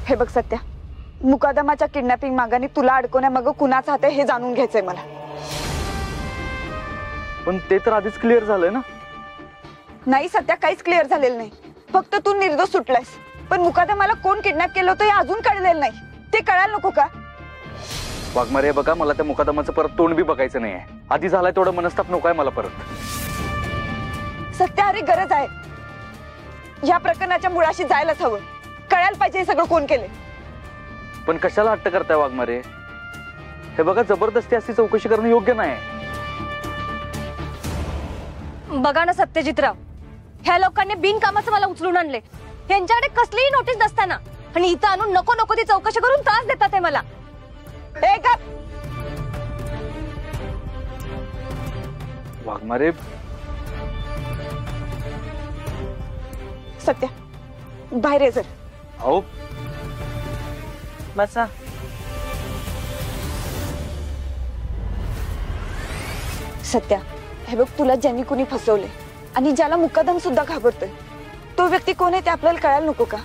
हे बघ सत्या, मुकादमाच्या किडनॅपिंग मागाने तुला अडकवण्यामागं कुणाचा हात आहे हे जाणून घ्यायचंय मला. पण ते तर आधीच क्लिअर झालंय ना. नाही सत्या, काहीच क्लिअर झालेलं नाही. फक्त तू निर्दोष सुटलायस, पण मुकादमाला कोण किडनॅप केलं होतं हे अजून कळलेलं नाही. ते कळायला नको का? वाघमारे बघा, मला त्या मुकादमाचं परत तोंड बी बघायचं नाहीये. आधी झालाय तेवढं मनस्ताप नकोय मला परत. सत्या, अरे गरज आहे. या प्रकरणाच्या मुळाशी जायलाच हवं. कळायला पाहिजे हे सगळं कोण केले. पण कशाला हट्ट करताय वाघमारे? हे बघा, जबरदस्ती अशी चौकशी करणं योग्य नाही. बघा ना सत्यजितराव, ह्या लोकांनी बिनकामाचं मला उचलून आणले. यांच्याकडे कसलीही नोटीस नसताना आणि इथं आणून नको नको ती चौकशी करून त्रास देतात आहे मला. वाघमारे, सत्या बाहेर ये जर. अहो बसा. सत्या, हे बघ, तुला ज्यांनी कुणी फसवले आणि ज्याला मुकादम सुद्धा घाबरतोय तो व्यक्ती कोण आहे ते आपल्याला कळायला नको का?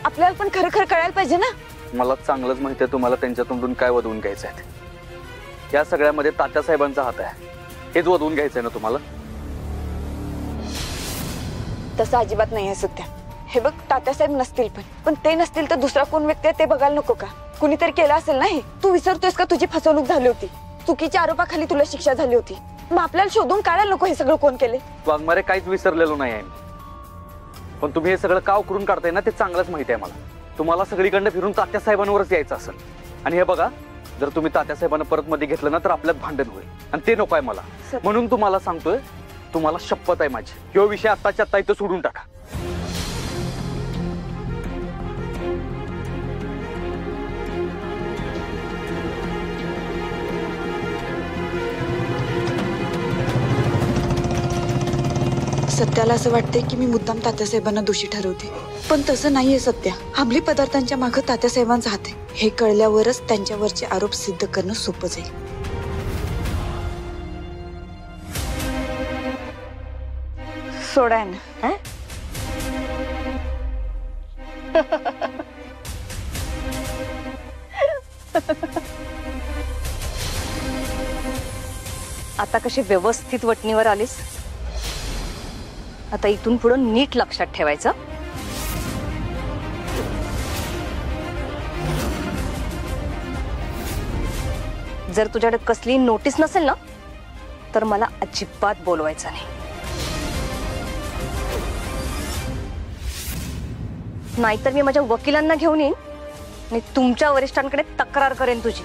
आपल्याला पण खरं खरं कळायला पाहिजे ना. मला चांगलंच माहिती आहे तुम्हाला त्यांच्या तोंडून काय वधवून घ्यायचं आहे. या सगळ्यामध्ये तात्यासाहेबांचा हात आहे, हेच वधवून घ्यायचंय ना तुम्हाला? तसं अजिबात नाही आहे सत्या. हे बघ, तात्यासाहेब नसतील पण ते नसतील तर दुसरा कोण व्यक्ती आहे ते बघायला नको का? कुणीतरी केलं असेल ना हे. तू विसरतोयस का तुझी फसवणूक झाली होती? चुकीच्या आरोपाखाली तुला शिक्षा झाली होती. मग आपल्याला शोधून काढायला नको हे सगळं कोण केले? वाघमारे, काहीच विसरलेलो नाही आहे मी. पण तुम्ही हे सगळं का करून काढताय ना ते चांगलंच माहिती आहे मला. तुम्हाला सगळीकडनं फिरून तात्यासाहेबांवरच यायचं असेल. आणि हे बघा, जर तुम्ही तात्यासाहेबांना परत मध्ये घेतलं ना तर आपल्यात भांडण होईल आणि ते नको आहे मला. म्हणून तुम्हाला सांगतोय, तुम्हाला शपथ आहे माझी, ह्यो विषय आत्ताच्या आत्ता इथं सोडून टाका. सत्याला असं वाटतंय की मी मुद्दाम तात्यासाहेबांना दोषी ठरवते, पण तसं नाहीये सत्या. अंमली पदार्थांच्या मागे तात्यासाहेबांचा हात आहे हे कळल्यावरच त्यांच्यावरचे आरोप सिद्ध करणं सोपं जाईल. सोडा ना. आता कशी व्यवस्थित वटणीवर आलीस. आता इथून पुढे नीट लक्षात ठेवायचं. जर तुझ्याकडे कसली नोटीस नसेल ना तर मला अजिबात बोलवायचं नाही. नाहीतर मी माझ्या वकिलांना घेऊन येईन आणि तुमच्या वरिष्ठांकडे तक्रार करेन तुझी.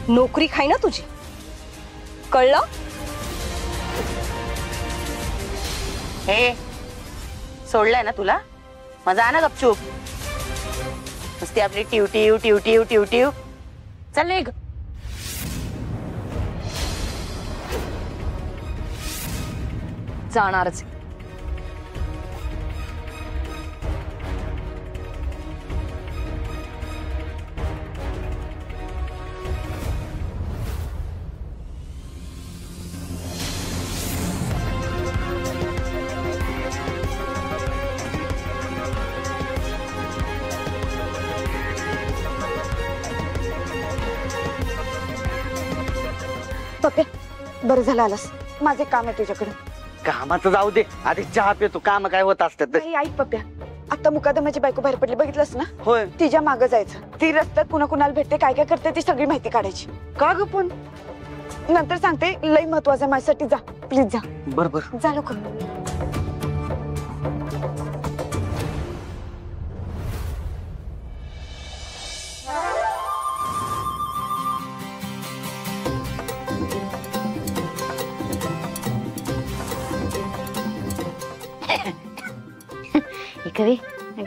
नोकरी खाई ना तुझी, कळलं? हे सोडलंय ना तुला? मजा ना गपचूप. नुसती आपली टिवटिव टिवटिव टिवटिव. चल निघ. जाणारच. पप्या, बरं झालं आलास. माझे काम आहे तुझ्याकडे. कामाचं जाऊ दे, आधी चहा पितो. काम काय होत असतात. ऐक पप्या, आता मुकादमाची बायको बाहेर पडली, बघितलंस ना? होय. तिच्या मागं जायचं. ती रस्त्यात कुणा कुणाला भेटते, काय काय करते ती सगळी माहिती काढायची. का ग? पण नंतर सांगते. लई महत्वाचं आहे माझ्यासाठी. जा प्लीज, जा. बरोबर, जा लोक. कवी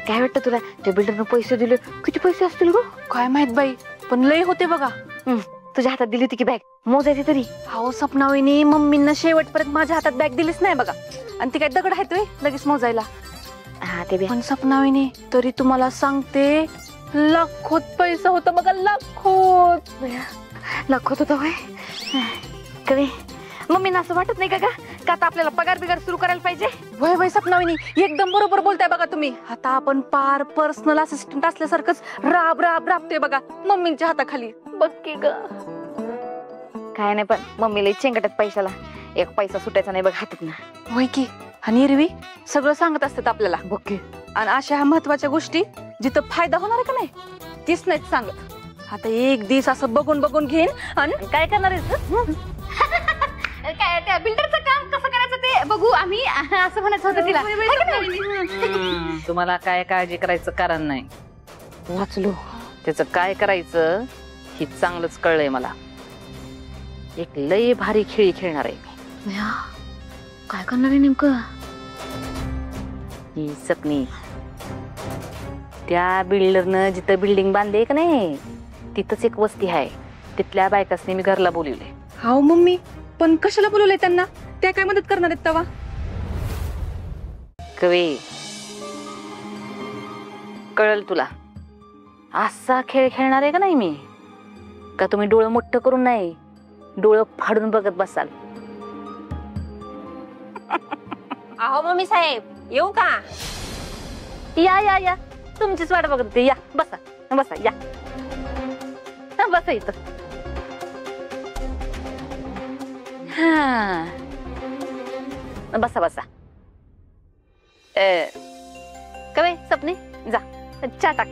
काय वाटतं तुला? त्या बिल्डरनं पैसे दिले. किती पैसे असतील गो? काय माहित बाई, पण लय होते बघा. तुझ्या हातात दिली होती की बॅग? मोजायची तरी. हो सपना वहिनी, मम्मींना शेवटपर्यंत माझ्या हातात बॅग दिलीच नाही बघा. आणि ती काय दगड आहे तुम्ही लगेच मोजायला? हा ते बी. पण सपना वहिनी, तरी तुम्हाला सांगते, लाखोत पैसा होता बघा. लाखोत होता होय. कवी, मम्मींना असं वाटत नाही का का आता आपल्याला पगार बिगार सुरू करायला पाहिजे? वय वय सपनाविनी एकदम बरोबर बोलताय बघा तुम्ही. आता आपण पार पर्सनल असिस्टंट असल्यासारखंच राब राब राबतोय बघा मम्मींच्या हाताखाली. बघ की ग. काय नाही पण मम्मीला चेंगटत पैशाला एक पैसा सुटायचा नाही बघ हातात ना. होय की. आणि एरवी सगळं सांगत असतात आपल्याला. बघ की. आणि अशा ह्या महत्वाच्या गोष्टी जिथं फायदा होणार आहे का नाही तीच नाहीत सांगत. आता एक दिवस असं बघून बघून घेईन आणि काय करणार आहेस? काय त्या बिल्डरचं काम कसं करायचं ते बघू आम्ही असं म्हणायचं होतं तिला. तुम्हाला काय काळजी करायचं कारण नाही. वाचलो. त्याचं काय करायचं हे चांगलंच कळलंय मला. एक लय भारी खेळी खेळणार आहे मी. काय करणार आहे नेमकं? ही सपनी त्या बिल्डरनं जिथं बिल्डिंग बांधली का नाही तिथंच एक वस्ती आहे. तिथल्या बायकासनी मी घरला बोलवले. हाव मम्मी पण कशाला बोलवलंय त्यांना? त्या काय मदत करणार आहेत तवा? कवे कळल तुला. असा खेळ खेळणार आहे का नाही मी? का तुम्ही डोळं मोठं करून नाही डोळं फाडून बघत बसाल? अहो मम्मी साहेब येऊ का? या या या तुमचीच वाट बघत होते. या बसा बसा या बसा इथं. हा बसा बसा. कवे सपने जा चहा टाक.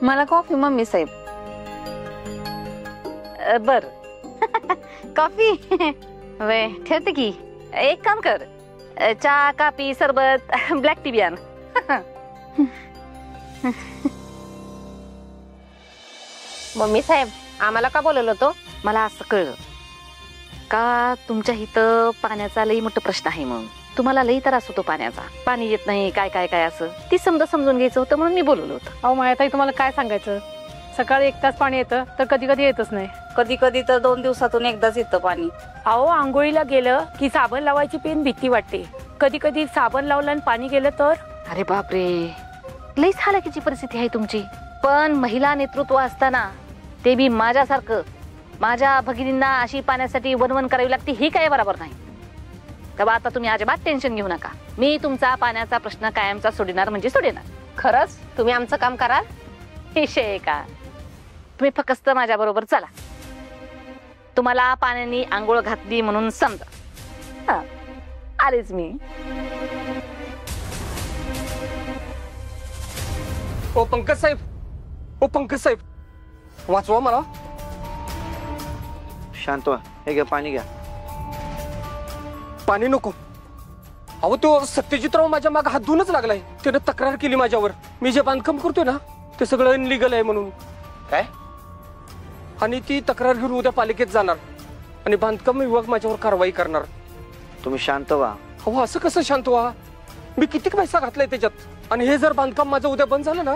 मला कॉफी मम्मी साहेब. बर कॉफी वे ठेवते की. एक काम कर चहा काफी सरबत ब्लॅक टी बी आण. मम्मी साहेब आम्हाला का बोलवलं होतं? मला असं कळलं का तुमच्या इथं पाण्याचा लई मोठा प्रश्न आहे. म्हणून तुम्हाला लई त्रास होतो पाण्याचा. पाणी येत नाही काय काय काय असं ती समजून घ्यायचं होतं म्हणून मी बोलवलं होतं. अहो मायाताई तुम्हाला काय सांगायचं. सकाळी 1 तास पाणी येतं तर कधी कधी येतच नाही. कधी कधी तर 2 दिवसातून एकदाच येतं पाणी. अहो आंघोळीला गेलं की साबण लावायची पेन भीती वाटते. कधी कधी साबण लावलं आणि पाणी गेलं तर. अरे बापरे लईच हालाकीची परिस्थिती आहे तुमची. पण महिला नेतृत्व असताना ते बी माझ्यासारखं माझ्या भगिनींना अशी पाण्यासाठी वनवन करावी लागते ही काय बरोबर नाही. तेव्हा आता तुम्ही अजिबात टेन्शन घेऊ नका. मी तुमचा पाण्याचा प्रश्न कायमचा सोडणार म्हणजे सोडणार. खरंच तुम्ही आमचं काम कराल? विषय का. तुम्ही फक्त माझ्या बरोबर चला. तुम्हाला पाण्याने आंघोळ घातली म्हणून समजा. आलेच मी. ओ पंकज साहेब, ओ पंकज साहेब वाचवा मला. शांत व्हा. हे घ्या पाणी घ्या. पाणी नको. अहो तो सत्यजितराव माझ्या मागे हात धुवूनच लागलाय. त्यानं तक्रार केली माझ्यावर. मी जे बांधकाम करतोय ना ते सगळं इनलिगल आहे म्हणून. काय? आणि ती तक्रार घेऊन उद्या पालिकेत जाणार आणि बांधकाम विभाग माझ्यावर कारवाई करणार. तुम्ही शांत व्हा. अहो असं कसं शांत व्हा. मी किती पैसा घातलाय त्याच्यात. आणि हे जर बांधकाम माझं उद्या बंद झालं ना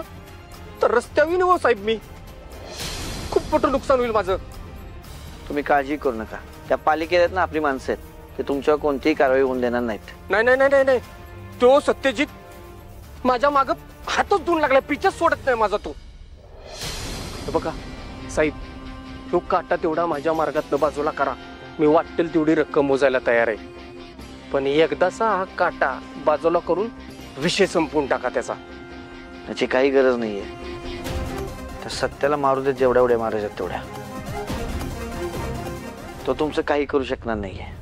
तर रस्त्यावर हो साहेब. मी खूप मोठं नुकसान होईल माझं. तुम्ही काळजी करू नका. त्या पालिकेत आहेत ना आपली माणसं आहेत. ते तुमच्यावर कोणतीही कारवाई होऊन देणार नाहीत. नाही नाही नाही नाही. तो सत्यजित माझ्या माग हातच धुवून लागलाय. पिचच सोडत नाही माझा तो. बघा साहेब तो काटा तेवढा माझ्या मार्गातनं बाजूला करा. मी वाटेल तेवढी रक्कम मोजायला तयार आहे. पण एकदाचा हा काटा बाजूला करून विषय संपवून टाका त्याचा. त्याची काही गरज नाहीये. त्या सत्याला मारू देत जेवढ्या उड्या मारायच्या तेवढ्या. तो तुमचं काही करू शकणार नाहीये.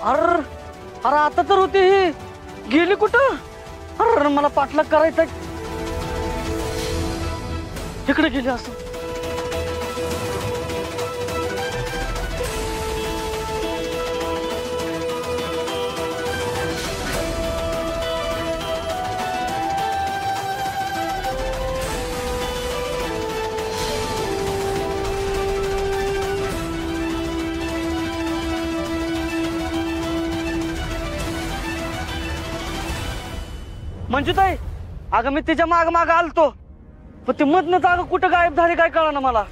अरे अरे आता तर होती ही गेली कुठं? अरे मला पाठलाग करायचा तिकडे गेली असं. मंजुताई, अगं मी तिच्या माग माग आलतो पण ती मधनच अगं कुठं गायब झाली काय कळना मला.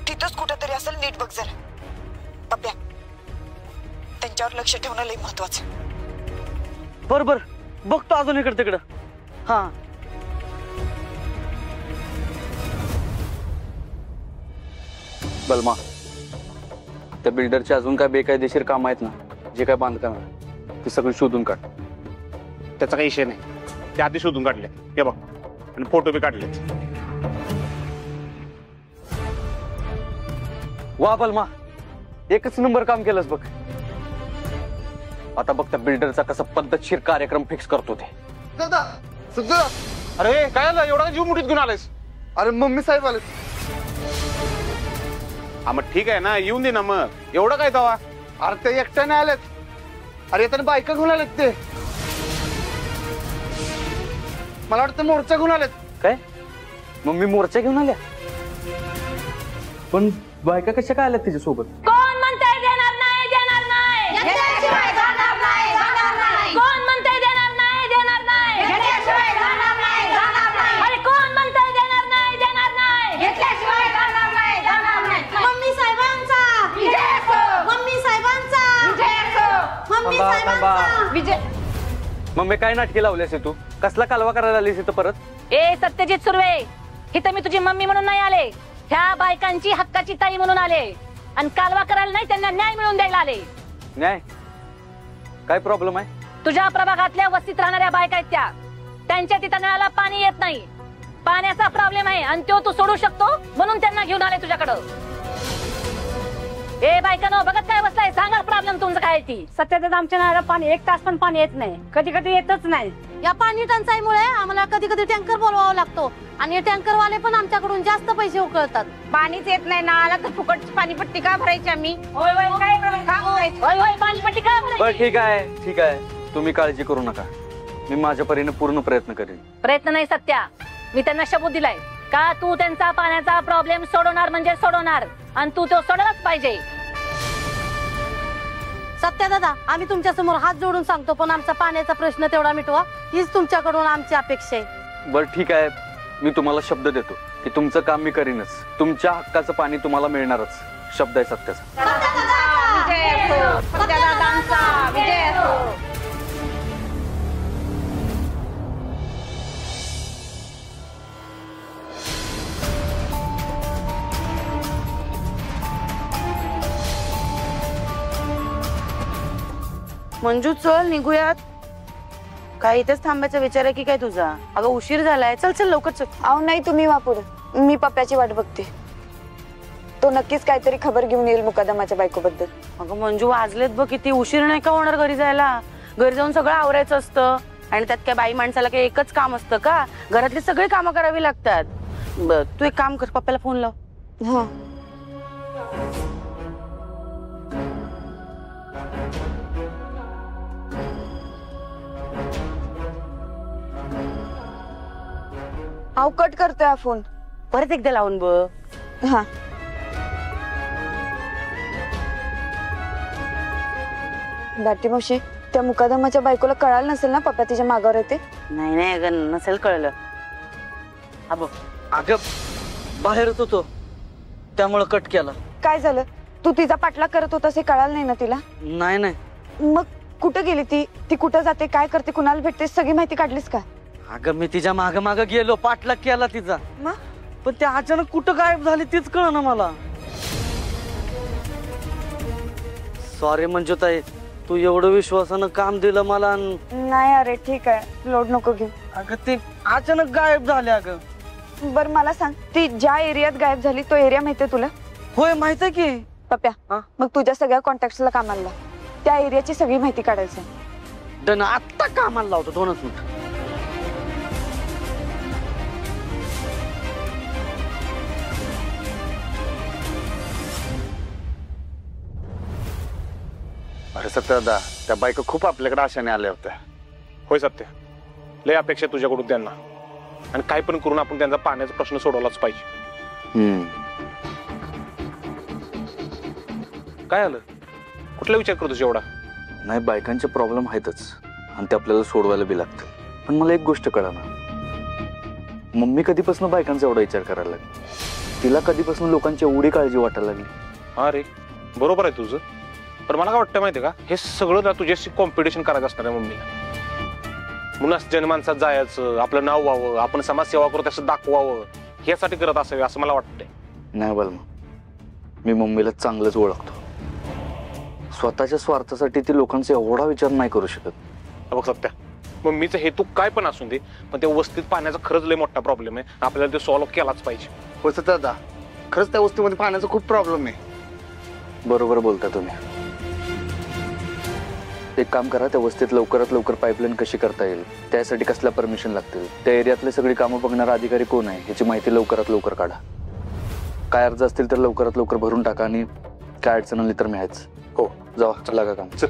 तिथंच कुठेतरी असेल, नीट बघ जरा. पप्या, त्यांच्यावर लक्ष ठेवणं लई महत्वाचं. बर बर बघतो अजून इकडं तिकडं. हा बलमा, त्या बिल्डरचे अजून काय बेकायदेशीर काम आहेत ना, जे काय बांधकाम आहे ते सगळं शोधून काढ. त्याचा काही विषय नाही, ते आधी शोधून काढले हे बघ, आणि फोटो बी काढले. वा बलमा, एकच नंबर काम केलंस बघ. आता बघ त्या बिल्डरचा कसा पद्धतशीर कार्यक्रम फिक्स करतो ते. अरे काय झालं, एवढा जीव मुठीत घेऊन आलायस? अरे मम्मी साहेब आले. हा मग ठीक आहे ना, येऊन दे ना मग, एवढं काय तवा? अरे ते एकट्याने आलेत. अरे येताना बायका घेऊन आलेत ते. मला वाटतं मोर्चा घेऊन आलेत. काय मम्मी मोर्चा घेऊन आल्या? पण बायका कशा काय आल्या त्याच्यासोबत? कोण म्हणताय देणार नाही, देणार नाही? घेतल्याशिवाय जाणार नाही, जाणार नाही. कोण म्हणताय देणार नाही, देणार नाही? घेतल्याशिवाय जाणार नाही, जाणार नाही. अरे कोण म्हणताय देणार नाही, देणार नाही? घेतल्याशिवाय जाणार नाही, जाणार नाही. मम्मी साहेबांचा विजय असो. मम्मी साहेबांचा विजय असो. मम्मी साहेबांचा विजय. मम्मी काय नाटके लावल्यास तू? कसला कालवा करायला आलीस इथं परत? ए सत्यजित सुर्वे, इथं मी तुझी मम्मी म्हणून नाही आले, ह्या बायकांची हक्काची ताई म्हणून आले. आणि कालवा करायला नाही, त्यांना न्याय मिळवून द्यायला आले. न्याय? काय प्रॉब्लेम आहे? तुझ्या प्रभागातल्या वस्तीत राहणाऱ्या बायका आहेत त्या, त्यांच्या तिथं नळाला पाणी येत नाही, पाण्याचा प्रॉब्लेम आहे आणि तो तू सोडू शकतो म्हणून त्यांना घेऊन आले तुझ्याकडं. ए बायकांनो, बघत काय बसलाय, सांगा प्रॉब्लेम तुमचं काय ती. सत्यात आमच्या नळाला पाणी 1 तास पण पाणी येत नाही, कधी कधी येतच नाही. या पाणी टंचाईमुळे आम्हाला कधी कधी टँकर बोलवावा लागतो आणि टँकर वाले पण आमच्याकडून जास्त पैसे उकळतात. पाणीच येत नाही नळाला तर फुकट पाणीपट्टी का भरायची आम्ही? होय होय, काय होय होय, पाणीपट्टी काय बरं भरायची? ठीक आहे, ठीक आहे, तुम्ही काळजी करू नका. मी माझ्या परीने पूर्ण प्रयत्न करेन. प्रयत्न नाही सत्या, मी त्यांना शब्द दिलाय का तू त्यांचा पाण्याचा प्रॉब्लेम सोडवणार म्हणजे सोडवणार, आणि तू तो सोडवलाच पाहिजे. सत्या दादा, आम्ही तुमच्या समोर हात जोडून सांगतो, पण आमचा पाण्याचा प्रश्न तेवढा मिटवा, हीच तुमच्याकडून आमची अपेक्षा आहे. बरं ठीक आहे, मी तुम्हाला शब्द देतो की तुमचं काम मी करीनच. तुमच्या हक्काचं पाणी तुम्हाला मिळणारच. शब्द आहे सत्याचा. विजय असो. सत्यादादांचा विजय असो. मंजू चल निघूयात. काय इथेच थांबायचा विचार आहे की काय तुझा? अगं उशीर झालाय, चल चल लवकर चल. अहो नाही, तुम्ही वापर, मी पप्प्याची वाट बघते. तो नक्कीच काहीतरी खबर घेऊन येईल मुकादमाच्या बायकोबद्दल. अगं मंजू वाजलेत बघ किती, उशीर नाही का होणार घरी जायला? घरी जाऊन सगळं आवरायचं असतं आणि त्यात काय बाई माणसाला काही एकच काम असतं का? घरातली सगळी कामं करावी लागतात. बर तू एक काम कर, पप्प्याला फोन लाव. हा अहो कट करतोय हा फोन. परत एकदा लावून बघ. हा दाटी मावशी, त्या मुकादमाच्या बायकोला कळालं नसेल ना पप्पा तिच्या मागावर येते? नाही नाही अगं नसेल कळलं. हा बघ. अगं बाहेरच होतो त्यामुळे कट केला. काय झालं? तू तिचा पाठलाग करत होतास हे कळालं नाही ना तिला? नाही नाही. मग कुठं गेली ती? ती कुठं जाते, काय करते, कुणाला भेटते, सगळी माहिती काढलीस का? अगं मी तिच्या माग माग गेलो, पाठलाग केला तिचा, मग पण ते अचानक कुठं गायब झाली तीच कळना मला. सॉरी मंजुताई, तू एवढं विश्वासानं काम दिलं मला. नाही अरे ठीक आहे, लोड नको घेऊ. अगं ते अचानक गायब झाले. अगं बर मला सांग, ती ज्या एरियात गायब झाली तो एरिया माहितीये तुला? होय माहितीये की. पप्या, मग तुझ्या सगळ्या कॉन्टॅक्टला कामाला. त्या एरियाची सगळी माहिती काढायचं. दन आत्ता कामाला लावतो 2च मिनिट. अरे सत्यदा, त्या बायका खूप आपल्याकडे आशाने आल्या होत्या. होय सत्य, लय अपेक्षा तुझ्याकडून त्यांना, आणि काय पण करून आपण त्यांचा पाण्याचा प्रश्न सोडवलाच पाहिजे. काय आलं? कुठला विचार करतोस एवढा? नाही, बायकांचे प्रॉब्लेम आहेतच आणि ते आपल्याला सोडवायला बी लागतं. पण मला एक गोष्ट कळना, मम्मी कधीपासून बायकांचा एवढा विचार करायला लागली? तिला कधीपासून लोकांची एवढी काळजी वाटायला लागली? हा रे, बरोबर आहे तुझं. पण मला काय वाटतं माहितीये का, हे सगळं ना तुझ्याशी कॉम्पिटिशन करायचं असणार आहे मम्मीला. म्हणून जनमानसात जायचं, आपलं नाव व्हावं, आपण समाजसेवा करू तसं दाखवावं, ह्यासाठी करत असावे असं मला वाटतंय. नाही बलमा, मी मम्मीला चांगलंच ओळखतो. स्वतःच्या स्वार्थासाठी ती लोकांचा एवढा विचार नाही करू शकत. बघ सत्या, मम्मीचा हेतू काय पण असू दे, पण त्या वस्तीत पाण्याचा खरंच लय मोठा प्रॉब्लेम आहे. आपल्याला ते सॉल्व्ह केलाच पाहिजे. हो सत्यदा, खरंच त्या वस्तीमध्ये पाण्याचा खूप प्रॉब्लेम आहे. बरोबर बोलता तुम्ही. एक काम करा, त्या वस्तीत लवकरात लवकर पाईपलाईन कशी करता येईल, त्यासाठी कसल्या परमिशन लागतील, त्या एरियातले सगळी कामं बघणारा अधिकारी कोण आहे ह्याची माहिती लवकरात लवकर काढा. काय अर्ज असतील तर लवकरात लवकर भरून टाका, आणि काय अडचण आली तर मी आहेच. हो, जावा, चला का काम. चल.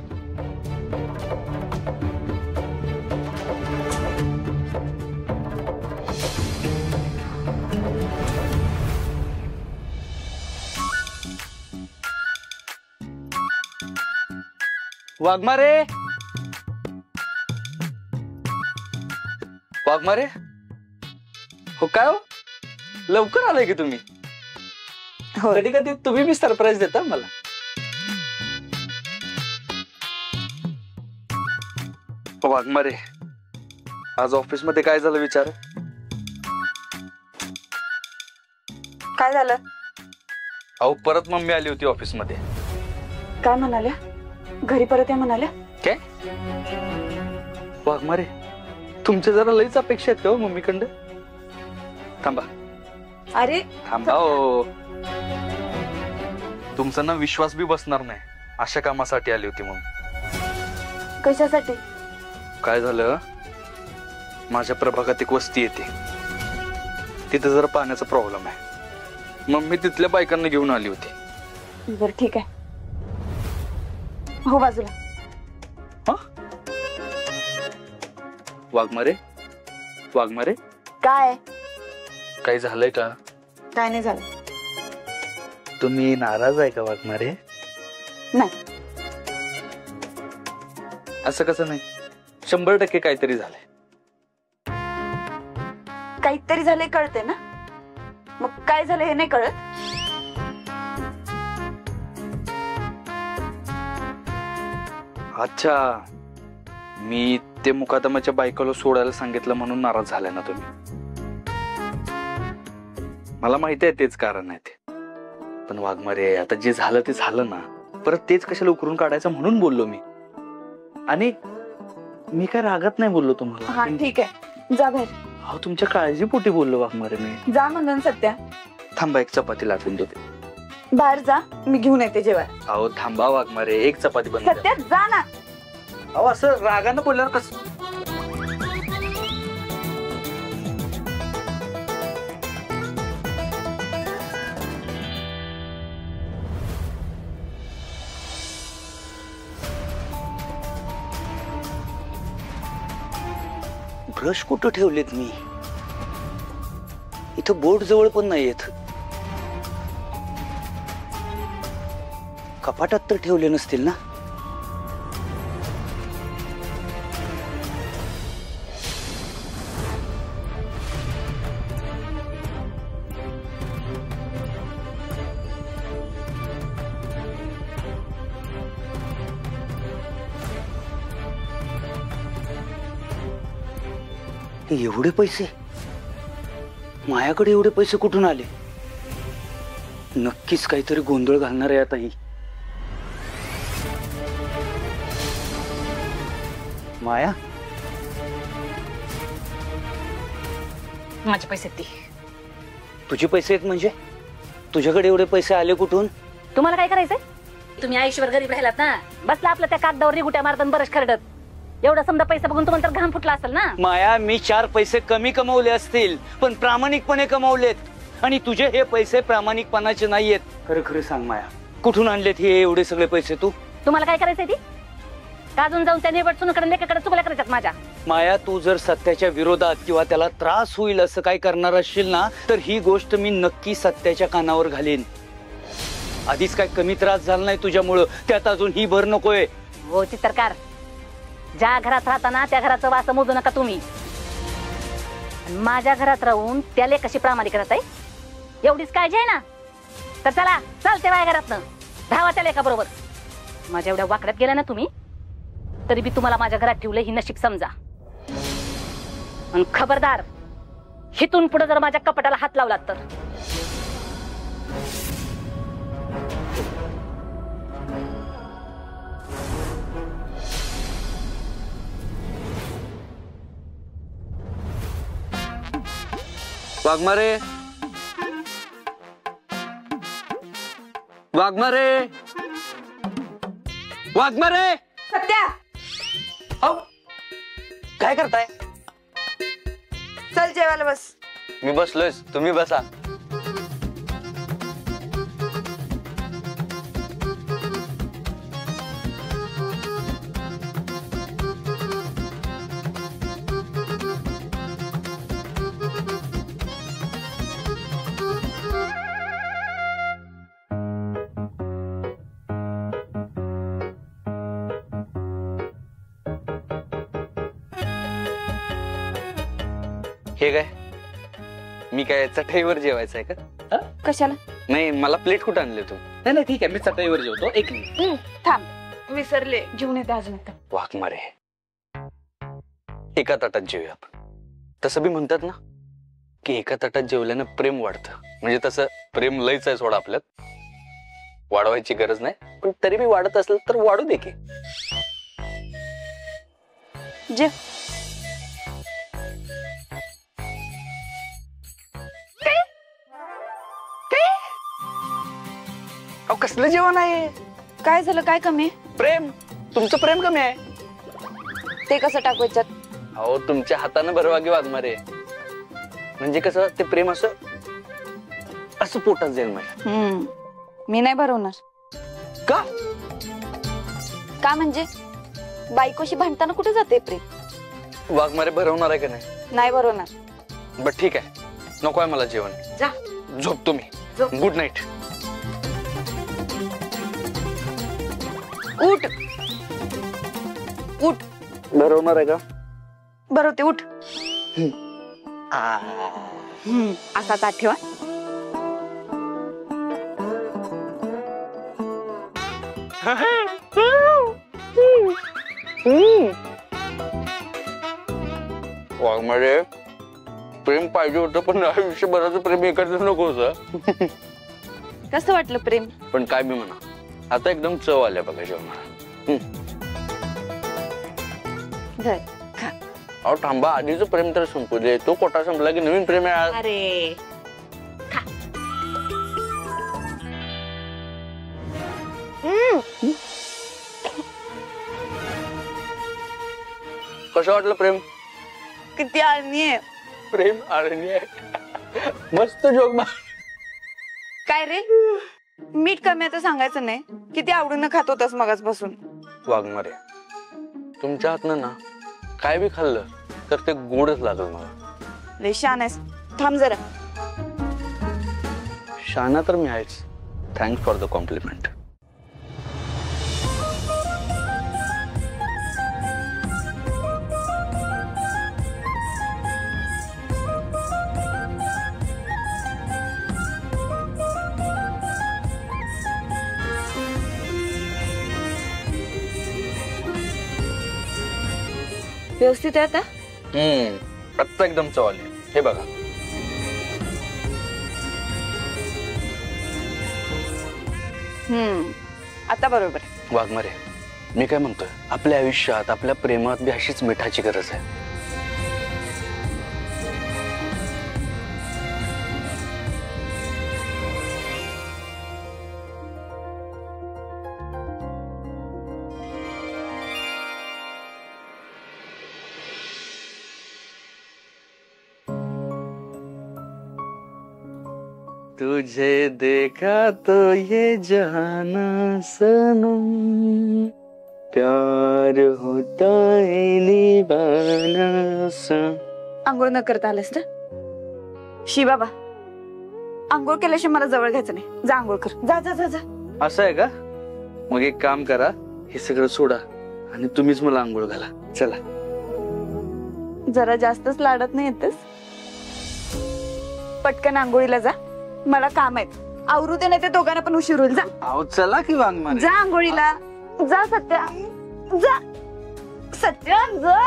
वाघमारे, वाघमारे, हो काय हो, लवकर आलाय की तुम्ही? कधी कधी तुम्ही बी सरप्राईज देता मला. वाघमारे, आज ऑफिस मध्ये काय झालं विचार? काय झालं? अहो, परत मम्मी आली होती ऑफिस मध्ये. काय म्हणाल्या? घरी परत या म्हणाल्या? काय? वाघमारे, तुमच्या जरा लईच अपेक्षा आहेत का हो मम्मीकडं? थांबा. अरे थांबा हो, तुमचा ना विश्वास बी बसणार नाही. अशा कामासाठी आली होती मग. कशासाठी? काय झालं, माझ्या प्रभागात एक वस्ती येते, तिथे जरा पाण्याचा प्रॉब्लेम आहे. मम्मी तिथल्या बायकांना घेऊन आली होती. बरं ठीक आहे, हो बाजूला. हा, वाघमारे, वाघमारे, काय काय झालंय का? काय नाही झालं. तुम्ही नाराज आहे का वाघमारे? नाही. असं कसं नाही, 100% काहीतरी झालंय. काहीतरी झालंय कळते ना, मग काय झालं हे नाही कळत? अच्छा, मी ते मुकादमाच्या बायकोला सोडायला सांगितलं म्हणून नाराज झालाय ना तुम्ही? मला माहिती आहे तेच कारण आहे ते. पण वाघमारे, आता जे झालं ते झालं ना, परत तेच कशाला उकरून काढायचं म्हणून बोललो मी. आणि मी काय रागात नाही बोललो तुम्हाला. हा ठीक आहे, जा बाहेर. अहो, तुमच्या काळजीपोटी बोललो वाघमारे मी. जा म्हणून सत्या. थांबा, एक चपाती लाटून देते. बाहेर जा, मी घेऊन येते जेवण. अहो थांबा वाघमारे, एक चपाती बनवून द्या. सत्या जा ना. अहो, असं रागानं बोलल्यावर कसं? ब्रश कुठं ठेवलेत मी? इथं बोर्ड जवळ पण नाही येत. कपाटात तर ठेवले नसतील ना? एवढे पैसे? मायाकडे एवढे पैसे कुठून आले? नक्कीच काहीतरी गोंधळ घालणार आहे आता ही. माया, माझे पैसे ती. तुझे पैसे आहेत म्हणजे? तुझ्याकडे एवढे पैसे आले कुठून? तुम्हाला काय करायचंय? तुम्ही आयुष्यभर गरीब राहिलात ना, बसला आपलं त्या कागदावर रिगुट्या मारताना बरंच खरडत। एवढा समजा पैसा बघून तुम्हाला तर घाम फुटला असेल ना। माया, मी 4 पैसे कमी कमवले असतील पण प्रामाणिकपणे कमवलेत, आणि तुझे हे पैसे प्रामाणिकपणाचे नाहीयेत। खरं खरं सांग माया, कुठून आणलेत हे एवढे सगळे पैसे तू? तुम्हाला काय करायचंय ती? काजून जाऊन त्या निवडसूनकडे लेकाकडे चुकल्या करायच्यात माझ्या? माया, तू जर सत्याच्या विरोधात किंवा त्याला त्रास होईल असं काय करणार असशील ना, तर ही गोष्ट मी नक्की सत्याच्या कानावर घालीन। आधीच काय कमी त्रास झाला नाही तुझ्यामुळं, त्यात अजून ही भर नकोय। हो चित्रकार, ज्या घरात राहताना त्या घराचं वास मोजू नका तुम्ही। माझ्या घरात राहून त्याला कशी प्रामाणिक राहताय एवढीच काळजी आहे ना, तर चला चालते माझ्या घरातनं, धावा त्या लेखा बरोबर। माझ्या एवढ्या वाकड्यात गेल्या ना तुम्ही, तरी बी तुम्हाला माझ्या घरात ठेवलं ही नशीब समजा। आणि खबरदार, हिथून पुढे जर माझ्या कपाटाला हात लावलात तर वाघमारे, वाघमारे, वाघमारे! सत्या, काय करताय? चल जेवायला बस। मी बसलोयच, तुम्ही बसा। हे काय, मी काय चटईवर जेवायचं आहे का? कशाला? नाही, मला प्लेट कुठं आणले तू? नाही नाही ठीक आहे, मी चटईवर जेवतो, एक मिनिट। थांब, विसरले, जेवून येते अजून एकदा। वाघमारे, एका ताटात जेवूया आपण। तसं बी म्हणतात ना की एका ताटात जेवल्यानं प्रेम वाढतं, म्हणजे तसं प्रेम लयच आहे सोडा आपल्यात, वाढवायची गरज नाही, पण तरी बी वाढत असेल तर वाढू दे की। जेव। कसलं जेवण आहे? काय झालं, काय कमी आहे? प्रेम, तुमचं प्रेम कमी आहे। ते कसं टाकवायच्यात? अहो, तुमच्या हातानं भरवागी वाघमारे, म्हणजे कसं ते प्रेम असं असं पोटात जाईल माझ्या। मी नाही भरवणार। का? का म्हणजे बायकोशी भांडताना कुठे जाते प्रेम? वाघमारे भरवणार आहे का नाही? नाही भरवणार। बरं ठीक आहे, नको आहे मला जेवण, जा झोपतो मी। Good night. उठ उठ। भरवणार आहे का? भरवते, उठ। असा ताट ठेवा। वाघमारे, प्रेम पाहिजे होतं पण आयुष्यभराचं प्रेम एखादं नको होतं। कसं वाटलं प्रेम? पण काय मी म्हणा, आता एकदम चव आल्या बघा जेवणाला। धर, खा। अहो थांबा, आधीच प्रेम तर संपू दे, तो कोटा संपला की नवीन प्रेम आहे। अरे खा। कसं वाटलं प्रेम? किती आळणी आहे प्रेम, आळणी आहे। मस्त जोक मार। काय रे, मीठ कमी आहे तर सांगायचं नाही? किती आवडून खात होतास मगाचपासून? वाघमारे, तुमच्या हातनं ना काय बी खाल्लं तर ते गोडच लागल मला। लय शान आहेस, थांब जरा। शाना तर मी आहेच, थँक्स फॉर द कॉम्प्लिमेंट। व्यवस्थित आहे आता? आत्ता एकदम चव आली, हे बघा। आता बरोबर। वाघमारे, मी काय म्हणतोय, आपल्या आयुष्यात आपल्या प्रेमात बी अशीच मिठाची गरज आहे। तुझे देखा तो ये जहाना सनम प्यार होता है निभाना सा. आंघोळ न करता आलंस ना शी बाबा. आंघोळ केल्याशिवाय मला जवळ घ्यायचं नाही. जा आंघोळ कर. जा जा जा जा. असं आहे का? मग एक काम करा, हे सगळं सोडा आणि तुम्हीच मला आंघोळ घाला. चला. जरा जास्तच लाडत नाही येतेस. पटकन आंघोळीला जा. मला काम आहेत. आवरू दे नाही ते दोघांना पण उशीर होईल. जा. अहो चला की वाघमारे. जा आंघोळीला. जा सत्या. जा सत्या जा.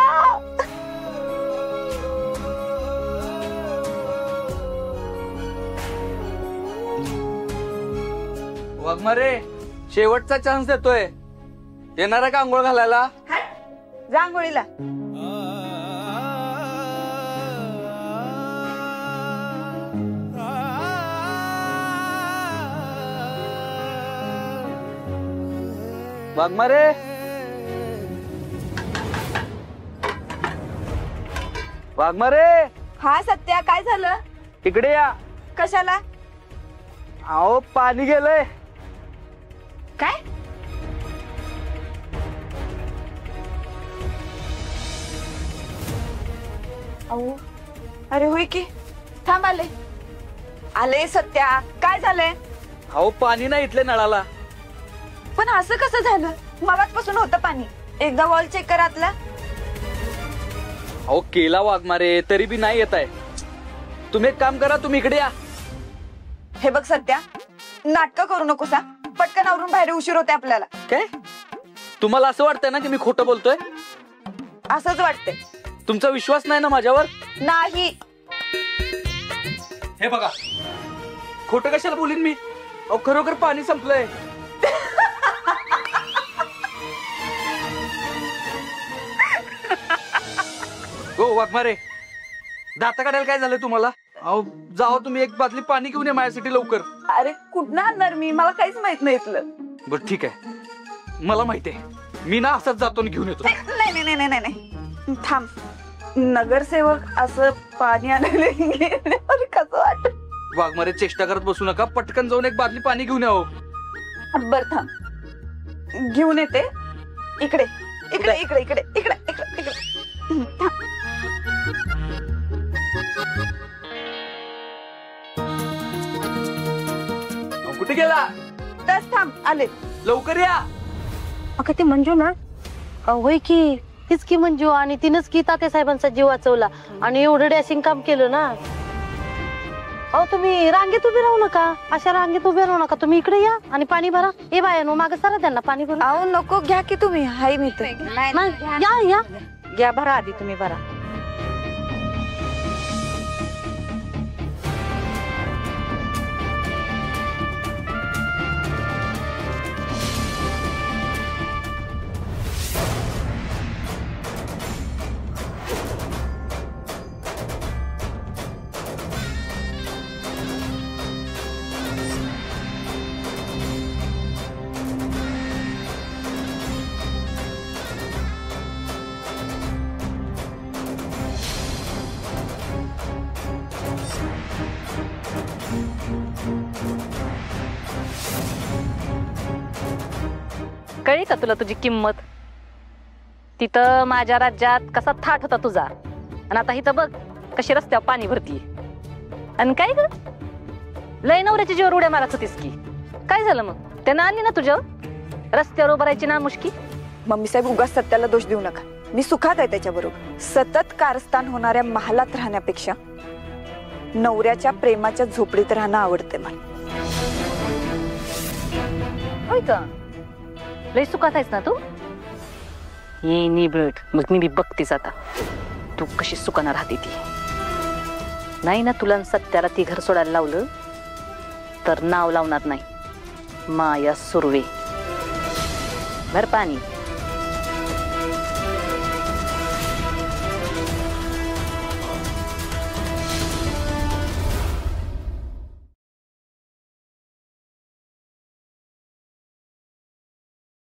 वाघमारे शेवटचा चान्स देतोय. येणार आहे का आंघोळ घालायला? जा आंघोळीला. वाघमारे वाघमारे. हा सत्या काय झालं? इकडे या. कशाला? अहो पाणी गेलंय. काय? अहो अरे होय की. थांब आले. आले सत्या. काय झालंय? अहो पाणी नाही इथले नळाला. पण असं कसं झालं? मगाचपासून होतं पाणी. एकदा वॉल चेक कर आतला. अहो केला वाघमारे तरी बी नाही येत आहे. तुम्ही एक काम करा, तुम्ही इकडे या. हे बघ सत्या, नाटक करू नकोस. पटकन आवरून बाहेर उशीर होते आपल्याला. काय तुम्हाला असं वाटतंय ना की मी खोटं बोलतोय? असंच वाटतंय. तुमचा विश्वास नाही ना माझ्यावर? नाही. हे बघा खोटं कशाला बोलीन मी. अहो खरोखर पाणी संपलंय. हो वाघमारे दाता काढायला काय झालं तुम्हाला? अहो जाओ तुम्ही एक बादली पाणी घेऊन ये माझ्यासाठी लवकर. अरे कुठं आणणार मी? मला काहीच माहित नाही इथलं. बरं ठीक आहे, मला माहिती आहे. मी ना असंच जातो आणि घेऊन येतो. नाही नाही नाही नाही नाही थांब. नगरसेवक असं पाणी आणायला गेल्यावर कसं वाटत? वाघमारे चेष्टा करत बसू नका. पटकन जाऊन एक बादली पाणी घेऊन यावं. बर थांब घेऊन येते. इकडे इकडे इकडे इकडे इकडे इकडे इकडे थांब. कुठे गेला? तस थांब आले. लवकर या. अगं ते मंजू ना. होय की तीच की मंजू. आणि तिनंच की तात्या साहेबांचा जीव वाचवला आणि एवढं डॅशिंग काम केलं ना. अहो तुम्ही रांगेत उभे राहू नका. अशा रांगेत उभे राहू नका. तुम्ही इकडे या आणि पाणी भरा. ए बायानो मागे सारा त्यांना पाणी भरा. अहो नको घ्या की तुम्ही. हाय मी तर. या या घ्या भरा आधी तुम्ही भरा. कळली का तुला तुझी किंमत? तिथं माझ्या राज्यात कसा थाट होता तुझा, आणि आता इथं बघ कशी रस्त्यावर पाणी भरती. आणि काय ग लय नवऱ्याच्या जीवर उड्या मारत होतीस की काय झालं मग? त्यानं आणली ना तुझ्यावर रस्त्यावर उभं राहायची ना मुश्की. मम्मी साहेब उगाच सत्याला दोष देऊ नका. मी सुखात आहे त्याच्याबरोबर. सतत कारस्थान होणाऱ्या महालात राहण्यापेक्षा नवऱ्याच्या प्रेमाच्या झोपडीत राहणं आवडते मला. होय का? लय सुखात आहेस ना तू? ये नी भेट मग मी बघतीस आता तू कशी सुखाना राहते ती. नाही ना तुला सत्याला ती घर सोडायला लावलं तर नाव लावणार नाही. माया सुर्वे. भर पाणी.